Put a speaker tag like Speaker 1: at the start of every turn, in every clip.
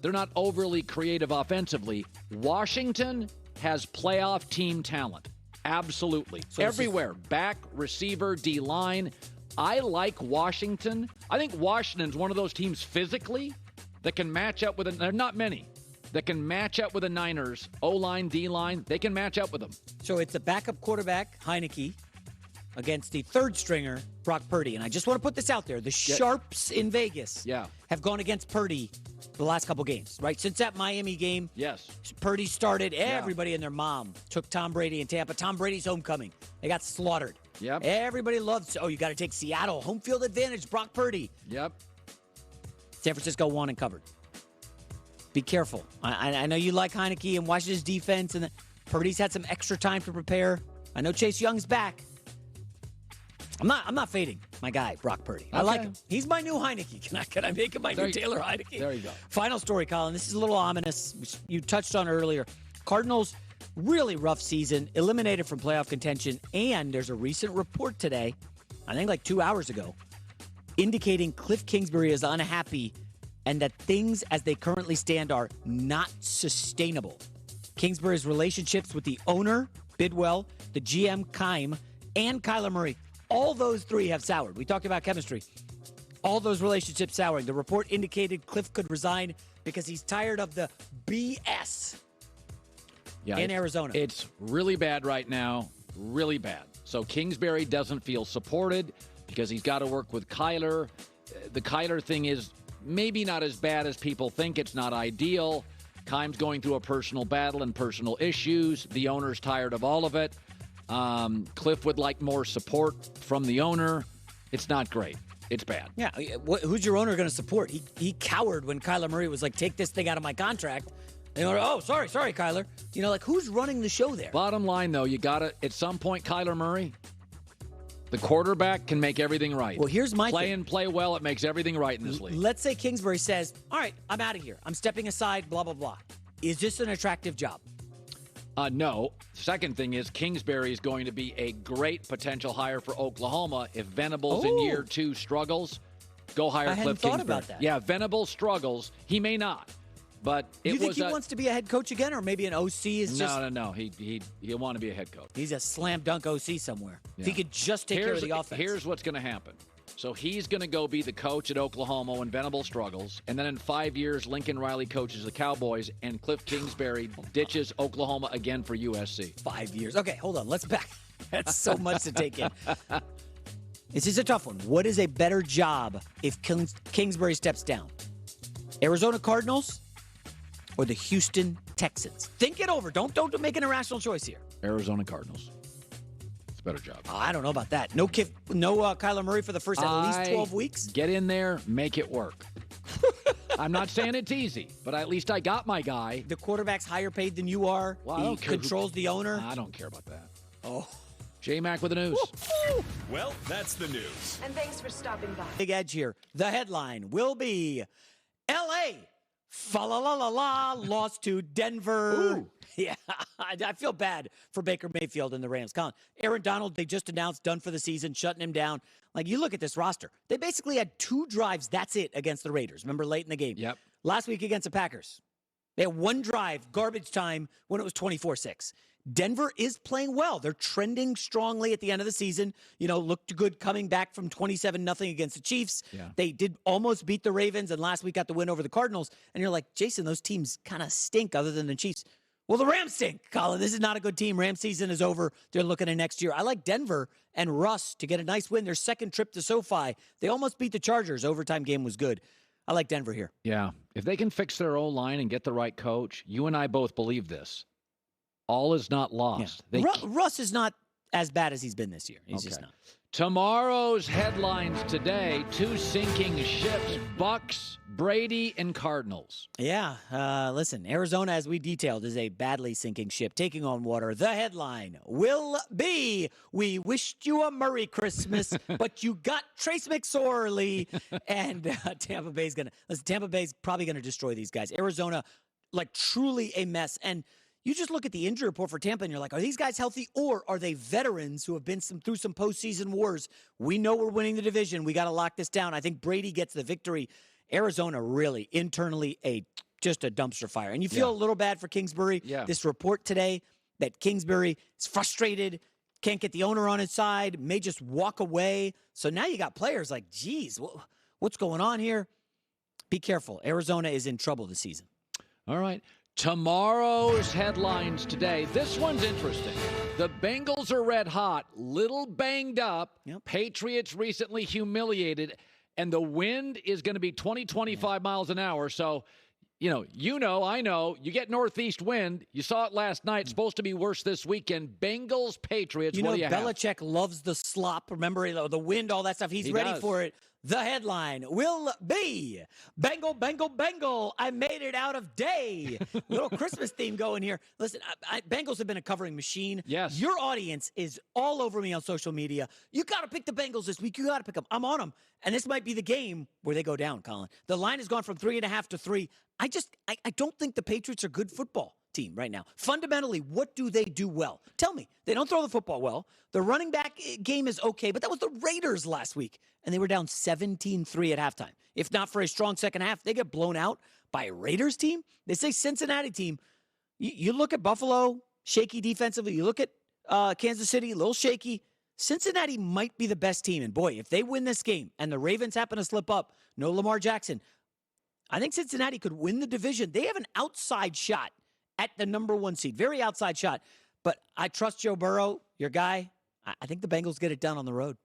Speaker 1: They're not overly creative offensively. Washington has playoff team talent. Absolutely. So everywhere. Back, receiver, D-line. I like Washington. I think Washington's one of those teams physically that can match up with – there are not many that can match up with the Niners. O-line, D-line, they can match up with them.
Speaker 2: So it's a backup quarterback, Heineke, against the third stringer, Brock Purdy. And I just want to put this out there. The Sharps in Vegas have gone against Purdy the last couple games, right? Since that Miami game, Purdy started. Everybody and their mom took Tom Brady in Tampa. Tom Brady's homecoming. They got slaughtered.
Speaker 1: Yep.
Speaker 2: Everybody loves, you got to take Seattle. Home field advantage, Brock Purdy.
Speaker 1: Yep.
Speaker 2: San Francisco won and covered. Be careful. I know you like Heineke and Washington's defense, and Purdy's had some extra time to prepare. I know Chase Young's back. I'm not fading my guy, Brock Purdy. I like him. He's my new Heineke. Can I make him my new Taylor Heineke?
Speaker 1: There you go.
Speaker 2: Final story, Colin. This is a little ominous, which you touched on earlier. Cardinals, really rough season, eliminated from playoff contention, and there's a recent report today, I think like 2 hours ago, indicating Cliff Kingsbury is unhappy and that things as they currently stand are not sustainable. Kingsbury's relationships with the owner, Bidwell, the GM, Keim, and Kyler Murray, all those three have soured. We talked about chemistry. All those relationships souring. The report indicated Cliff could resign because he's tired of the BS in Arizona.
Speaker 1: It's really bad right now, really bad. So Kingsbury doesn't feel supported because he's got to work with Kyler. The Kyler thing is maybe not as bad as people think. It's not ideal. Keim's going through a personal battle and personal issues. The owner's tired of all of it. Cliff would like more support from the owner. It's not great. It's bad.
Speaker 2: Yeah. Who's your owner going to support? He cowered when Kyler Murray was like, take this thing out of my contract. And sorry, Kyler. Who's running the show there?
Speaker 1: Bottom line, though, you got to, at some point, Kyler Murray, the quarterback can make everything right.
Speaker 2: Well, here's my
Speaker 1: play well, it makes everything right in this league.
Speaker 2: Let's say Kingsbury says, all right, I'm out of here. I'm stepping aside, blah, blah, blah. Is this an attractive job?
Speaker 1: No. Second thing is Kingsbury is going to be a great potential hire for Oklahoma. If Venables in year 2 struggles, go hire Cliff Kingsbury.
Speaker 2: I hadn't thought about that.
Speaker 1: Yeah, Venables struggles. He may not. But
Speaker 2: you think he wants to be a head coach again, or maybe an OC is just...
Speaker 1: No. He'll want to be a head coach.
Speaker 2: He's a slam dunk OC somewhere. Yeah. If he could just take care of the offense.
Speaker 1: Here's what's going to happen. So he's going to go be the coach at Oklahoma when Venables struggles, and then in 5 years, Lincoln Riley coaches the Cowboys, and Cliff Kingsbury ditches Oklahoma again for USC.
Speaker 2: 5 years. Okay, hold on. Let's back. That's so much to take in. This is a tough one. What is a better job if Kingsbury steps down? Arizona Cardinals or the Houston Texans? Think it over. Don't make an irrational choice here.
Speaker 1: Arizona Cardinals. It's a better job.
Speaker 2: I don't know about that. No Kyler Murray for the first at least 12 weeks?
Speaker 1: Get in there, make it work. I'm not saying it's easy, but at least I got my guy.
Speaker 2: The quarterback's higher paid than you are.
Speaker 1: Well,
Speaker 2: he controls the owner.
Speaker 1: I don't care about that.
Speaker 2: Oh.
Speaker 1: J-Mac with the news.
Speaker 3: Well, that's the news.
Speaker 4: And thanks for stopping by.
Speaker 2: Big edge here. The headline will be L.A. Fa-la-la-la-la lost to Denver.
Speaker 1: Ooh.
Speaker 2: Yeah, I feel bad for Baker Mayfield and the Rams. Colin, Aaron Donald, they just announced done for the season, shutting him down. You look at this roster. They basically had 2 drives, that's it, against the Raiders. Remember, late in the game?
Speaker 1: Yep.
Speaker 2: Last week against the Packers. They had 1 drive, garbage time, when it was 24-6. Denver is playing well. They're trending strongly at the end of the season. Looked good coming back from 27-0 against the Chiefs.
Speaker 1: Yeah.
Speaker 2: They did almost beat the Ravens, and last week got the win over the Cardinals. And you're like, Jason, those teams kind of stink other than the Chiefs. Well, the Rams stink, Colin. This is not a good team. Rams season is over. They're looking at next year. I like Denver and Russ to get a nice win. Their second trip to SoFi. They almost beat the Chargers. Overtime game was good. I like Denver here.
Speaker 1: Yeah. If they can fix their O-line and get the right coach, you and I both believe this. All is not lost.
Speaker 2: Yeah. Russ is not as bad as he's been this year. He's just not.
Speaker 1: Tomorrow's headlines today, 2 sinking ships, Bucks, Brady, and Cardinals.
Speaker 2: Yeah, listen, Arizona, as we detailed, is a badly sinking ship taking on water. The headline will be, we wished you a Merry Christmas, but you got Trace McSorley. And Tampa Bay's probably going to destroy these guys. Arizona, truly a mess. And you just look at the injury report for Tampa and you're like, are these guys healthy or are they veterans who have been through some postseason wars? We know we're winning the division. We got to lock this down. I think Brady gets the victory. Arizona really internally a just a dumpster fire. And you feel a little bad for Kingsbury.
Speaker 1: Yeah.
Speaker 2: This report today that Kingsbury is frustrated, can't get the owner on his side, may just walk away. So now you got players like, geez, what's going on here? Be careful. Arizona is in trouble this season.
Speaker 1: All right. Tomorrow's headlines today. This one's interesting. The Bengals are red hot, little banged up.
Speaker 2: Yep.
Speaker 1: Patriots recently humiliated, and the wind is going to be 25 miles an hour. So, I know, you get northeast wind. You saw it last night. It's supposed to be worse this weekend. Bengals, Patriots, what do you have?
Speaker 2: Belichick loves the slop. Remember, the wind, all that stuff. He ready
Speaker 1: does.
Speaker 2: for it. The headline will be Bengal, Bengal, Bengal. I made it out of day. Little Christmas theme going here. Listen, Bengals have been a covering machine.
Speaker 1: Yes.
Speaker 2: Your audience is all over me on social media. You got to pick the Bengals this week. You got to pick them. I'm on them. And this might be the game where they go down, Colin. The line has gone from 3.5 to 3. I don't think the Patriots are good football team right now. Fundamentally, what do they do well? Tell me. They don't throw the football well. The running back game is okay, but that was the Raiders last week, and they were down 17-3 at halftime. If not for a strong second half, they get blown out by a Raiders team. They say Cincinnati team. You look at Buffalo, shaky defensively. You look at Kansas City, a little shaky. Cincinnati might be the best team, and boy, if they win this game and the Ravens happen to slip up, no Lamar Jackson, I think Cincinnati could win the division. They have an outside shot at the number 1 seed. Very outside shot. But I trust Joe Burrow, your guy. I think the Bengals get it done on the road.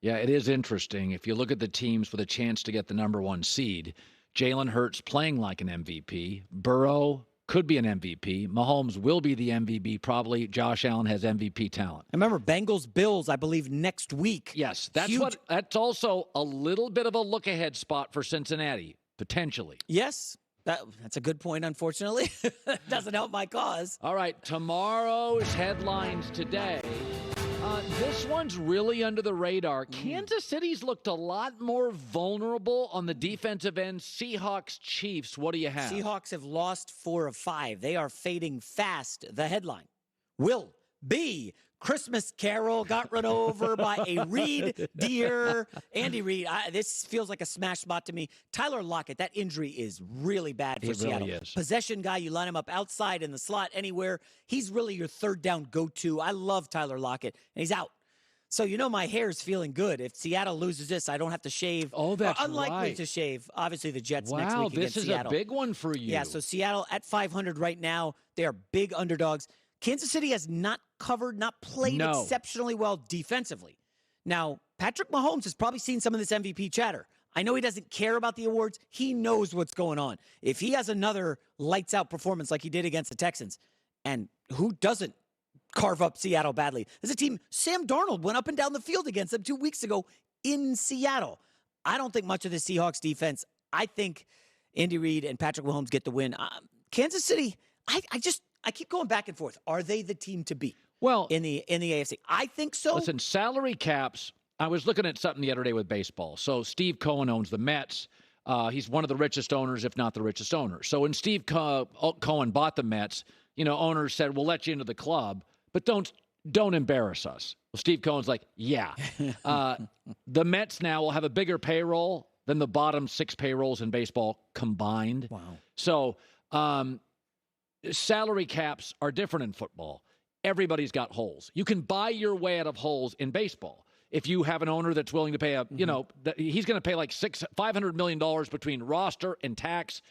Speaker 1: Yeah, it is interesting. If you look at the teams with a chance to get the number 1 seed, Jalen Hurts playing like an MVP. Burrow could be an MVP. Mahomes will be the MVP. Probably Josh Allen has MVP talent.
Speaker 2: And remember, Bengals-Bills, I believe, next week.
Speaker 1: Yes, that's also a little bit of a look-ahead spot for Cincinnati, potentially.
Speaker 2: Yes. That's a good point, unfortunately. Doesn't help my cause.
Speaker 1: All right, tomorrow's headlines today. This one's really under the radar. Kansas City's looked a lot more vulnerable on the defensive end. Seahawks, Chiefs, what do you have?
Speaker 2: Seahawks have lost 4 of 5. They are fading fast. The headline will be Christmas Carol got run over by a Reed deer. Andy Reid, this feels like a smash spot to me. Tyler Lockett, that injury is really bad for Seattle.
Speaker 1: Really is.
Speaker 2: Possession guy, you line him up outside in the slot anywhere. He's really your third down go-to. I love Tyler Lockett, and he's out. So my hair's feeling good. If Seattle loses this, I don't have to shave.
Speaker 1: Oh, that's
Speaker 2: unlikely
Speaker 1: right.
Speaker 2: to shave. Obviously, the Jets next
Speaker 1: Wow,
Speaker 2: week against
Speaker 1: this is
Speaker 2: Seattle.
Speaker 1: a big one for you.
Speaker 2: Yeah, so Seattle at 500 right now. They are big underdogs. Kansas City has not covered, not played exceptionally well defensively. Now, Patrick Mahomes has probably seen some of this MVP chatter. I know he doesn't care about the awards. He knows what's going on. If he has another lights-out performance like he did against the Texans, and who doesn't carve up Seattle badly? There's a team, Sam Darnold went up and down the field against them 2 weeks ago in Seattle. I don't think much of the Seahawks defense. I think Andy Reid and Patrick Mahomes get the win. Kansas City, I keep going back and forth. Are they the team to beat?
Speaker 1: Well,
Speaker 2: in the AFC, I think so.
Speaker 1: Listen, salary caps. I was looking at something the other day with baseball. So Steve Cohen owns the Mets. He's one of the richest owners, if not the richest owner. So when Steve Cohen bought the Mets, owners said, "We'll let you into the club, but don't embarrass us." Well, Steve Cohen's like, "Yeah." The Mets now will have a bigger payroll than the bottom 6 payrolls in baseball combined.
Speaker 2: Wow.
Speaker 1: So. Salary caps are different in football. Everybody's got holes. You can buy your way out of holes in baseball. If you have an owner that's willing to pay he's going to pay like $500 million between roster and tax.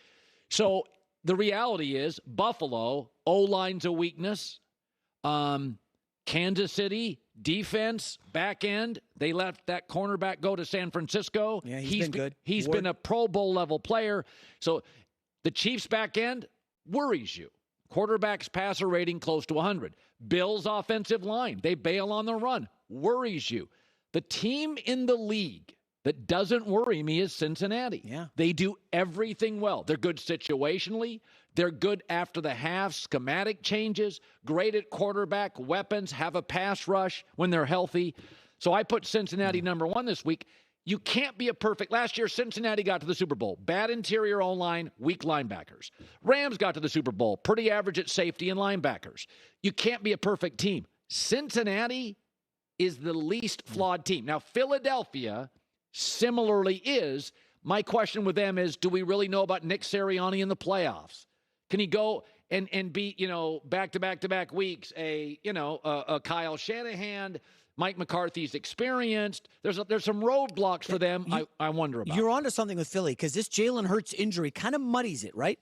Speaker 1: So the reality is Buffalo, O-line's a weakness. Kansas City, defense, back end. They let that cornerback go to San Francisco.
Speaker 2: Yeah, he's been good.
Speaker 1: He's been a Pro Bowl level player. So the Chiefs back end worries you. Quarterback's passer rating close to 100. Bills offensive line, they bail on the run, worries you. The team in the league that doesn't worry me is Cincinnati.
Speaker 2: Yeah.
Speaker 1: They do everything well. They're good situationally. They're good after the half, schematic changes, great at quarterback, weapons, have a pass rush when they're healthy. So I put Cincinnati number 1 this week. You can't be a perfect. Last year, Cincinnati got to the Super Bowl. Bad interior O-line, weak linebackers. Rams got to the Super Bowl. Pretty average at safety and linebackers. You can't be a perfect team. Cincinnati is the least flawed team. Now, Philadelphia similarly is. My question with them is, do we really know about Nick Sirianni in the playoffs? Can he go and beat, back-to-back weeks, a Kyle Shanahan? Mike McCarthy's experienced. There's some roadblocks for them I wonder about.
Speaker 2: You're onto something with Philly because this Jalen Hurts injury kind of muddies it, right?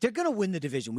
Speaker 2: They're going to win the division.